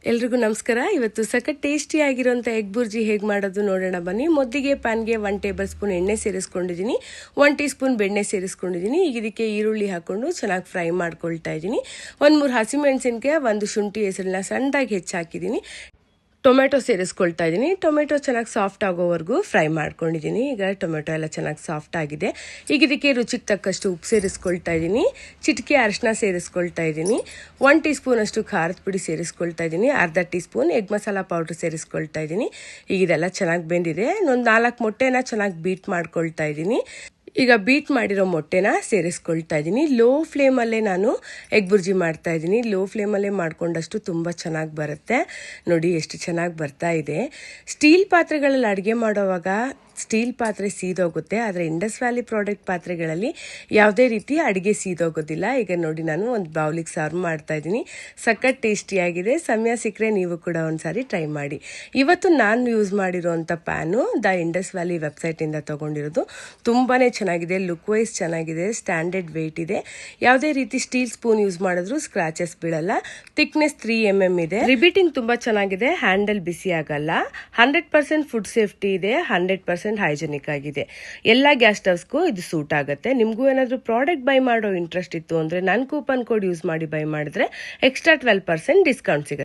ಎಲ್ರಿಗೂ ನಮಸ್ಕಾರ. ಇವತ್ತು ಸಖತ್ ಟೇಸ್ಟಿ ಆಗಿರುವಂಥ ಎಗ್ ಬುರ್ಜಿ ಹೇಗೆ ಮಾಡೋದು ನೋಡೋಣ ಬನ್ನಿ. ಮೊದಲಿಗೆ ಪ್ಯಾನ್ಗೆ 1 ಟೇಬಲ್ ಸ್ಪೂನ್ ಎಣ್ಣೆ ಸೇರಿಸ್ಕೊಂಡಿದ್ದೀನಿ, 1 ಟೀ ಸ್ಪೂನ್ ಬೆಣ್ಣೆ ಸೇರಿಸ್ಕೊಂಡಿದ್ದೀನಿ. ಈಗ ಇದಕ್ಕೆ ಈರುಳ್ಳಿ ಹಾಕೊಂಡು ಚೆನ್ನಾಗಿ ಫ್ರೈ ಮಾಡ್ಕೊಳ್ತಾ ಇದ್ದೀನಿ. 1-3 ಹಸಿಮೆಣಸಿನಕಾಯಿ, 1 ಶುಂಠಿ ಹೆಸರನ್ನ ಸಣ್ಣದಾಗಿ ಹೆಚ್ಚಾಕಿದ್ದೀನಿ. ಟೊಮೆಟೊ ಸೇರಿಸ್ಕೊಳ್ತಾ ಇದ್ದೀನಿ. ಟೊಮೆಟೊ ಚೆನ್ನಾಗಿ ಸಾಫ್ಟ್ ಆಗೋವರೆಗೂ ಫ್ರೈ ಮಾಡ್ಕೊಂಡಿದ್ದೀನಿ. ಈಗ ಟೊಮೆಟೊ ಎಲ್ಲ ಚೆನ್ನಾಗಿ ಸಾಫ್ಟ್ ಆಗಿದೆ. ಈಗ ಇದಕ್ಕೆ ರುಚಿಗೆ ತಕ್ಕಷ್ಟು ಉಪ್ಪು ಸೇರಿಸ್ಕೊಳ್ತಾ ಇದ್ದೀನಿ. ಚಿಟಿಕೆ ಅರಿಶಿನ ಸೇರಿಸ್ಕೊಳ್ತಾ ಇದ್ದೀನಿ. 1 ಟೀ ಸ್ಪೂನ್ ಅಷ್ಟು ಖಾರದ ಪುಡಿ ಸೇರಿಸ್ಕೊಳ್ತಾ ಇದ್ದೀನಿ. ಅರ್ಧ tea spoon egg masala powder ಸೇರಿಸ್ಕೊಳ್ತಾ ಇದ್ದೀನಿ. ಈಗ ಇದೆಲ್ಲ ಚೆನ್ನಾಗಿ ಬೆಂದಿದೆ. ಒಂದು 4 ಮೊಟ್ಟೆನ ಚೆನ್ನಾಗಿ ಬೀಟ್ ಮಾಡ್ಕೊಳ್ತಾ ಇದ್ದೀನಿ. ಈಗ ಬೀಟ್ ಮಾಡಿರೋ ಮೊಟ್ಟೆನ ಸೇರಿಸ್ಕೊಳ್ತಾ ಇದ್ದೀನಿ. ಲೋ ಫ್ಲೇಮಲ್ಲೇ ನಾನು ಎಗ್ ಬುರ್ಜಿ ಮಾಡ್ತಾ ಇದ್ದೀನಿ. ಲೋ ಫ್ಲೇಮಲ್ಲೇ ಮಾಡ್ಕೊಂಡಷ್ಟು ತುಂಬ ಚೆನ್ನಾಗಿ ಬರುತ್ತೆ. ನೋಡಿ ಎಷ್ಟು ಚೆನ್ನಾಗಿ ಬರ್ತಾ ಇದೆ. ಸ್ಟೀಲ್ ಪಾತ್ರೆಗಳಲ್ಲಿ ಅಡುಗೆ ಮಾಡೋವಾಗ ಸ್ಟೀಲ್ ಪಾತ್ರೆ ಸೀದೋಗುತ್ತೆ, ಆದರೆ ಇಂಡಸ್ ವ್ಯಾಲಿ ಪ್ರಾಡಕ್ಟ್ ಪಾತ್ರೆಗಳಲ್ಲಿ ಯಾವುದೇ ರೀತಿ ಅಡುಗೆ ಸೀದೋಗೋದಿಲ್ಲ. ಈಗ ನೋಡಿ ನಾನು ಒಂದು ಬೌಲಿಗೆ ಸರ್ವ್ ಮಾಡ್ತಾ ಇದ್ದೀನಿ. ಸಖತ್ ಟೇಸ್ಟಿಯಾಗಿದೆ. ಸಮಯ ಸಿಕ್ಕರೆ ನೀವು ಕೂಡ ಒಂದ್ಸಾರಿ ಟ್ರೈ ಮಾಡಿ. ಇವತ್ತು ನಾನು ಯೂಸ್ ಮಾಡಿರೋಂಥ ಪ್ಯಾನು ದ ಇಂಡಸ್ ವ್ಯಾಲಿ ವೆಬ್ಸೈಟಿಂದ ತೊಗೊಂಡಿರೋದು. ತುಂಬಾ ಚೆನ್ನಾಗಿದೆ, ಲುಕ್ ವೈಸ್ ಚೆನ್ನಾಗಿದೆ, ಸ್ಟ್ಯಾಂಡರ್ಡ್ ವೆಯ್ಟ್ ಇದೆ. ಯಾವುದೇ ರೀತಿ ಸ್ಟೀಲ್ ಸ್ಪೂನ್ ಯೂಸ್ ಮಾಡಿದ್ರು ಸ್ಕ್ರಾಚಸ್ ಬೀಳಲ್ಲ. ಥಿಕ್ನೆಸ್ 3 mm ಇದೆ. ರಿಬೀಟಿಂಗ್ ತುಂಬ ಚೆನ್ನಾಗಿದೆ. ಹ್ಯಾಂಡಲ್ ಬಿಸಿ ಆಗಲ್ಲ. 100% ಫುಡ್ ಸೇಫ್ಟಿ ಇದೆ. 100% ಹೈಜೆನಿಕ್ ಆಗಿದೆ. ಎಲ್ಲ ಗ್ಯಾಸ್ ಸ್ಟವ್ಸ್ಗೂ ಇದು ಸೂಟ್ ಆಗುತ್ತೆ. ನಿಮಗೂ ಏನಾದರೂ ಪ್ರಾಡಕ್ಟ್ ಬೈ ಮಾಡೋ ಇಂಟ್ರೆಸ್ಟ್ ಇತ್ತು ಅಂದರೆ ನನ್ನ ಕೂಪನ್ ಕೋಡ್ ಯೂಸ್ ಮಾಡಿ ಬೈ ಮಾಡಿದ್ರೆ ಎಕ್ಸ್ಟ್ರಾ 12% ಡಿಸ್ಕೌಂಟ್ ಸಿಗುತ್ತೆ.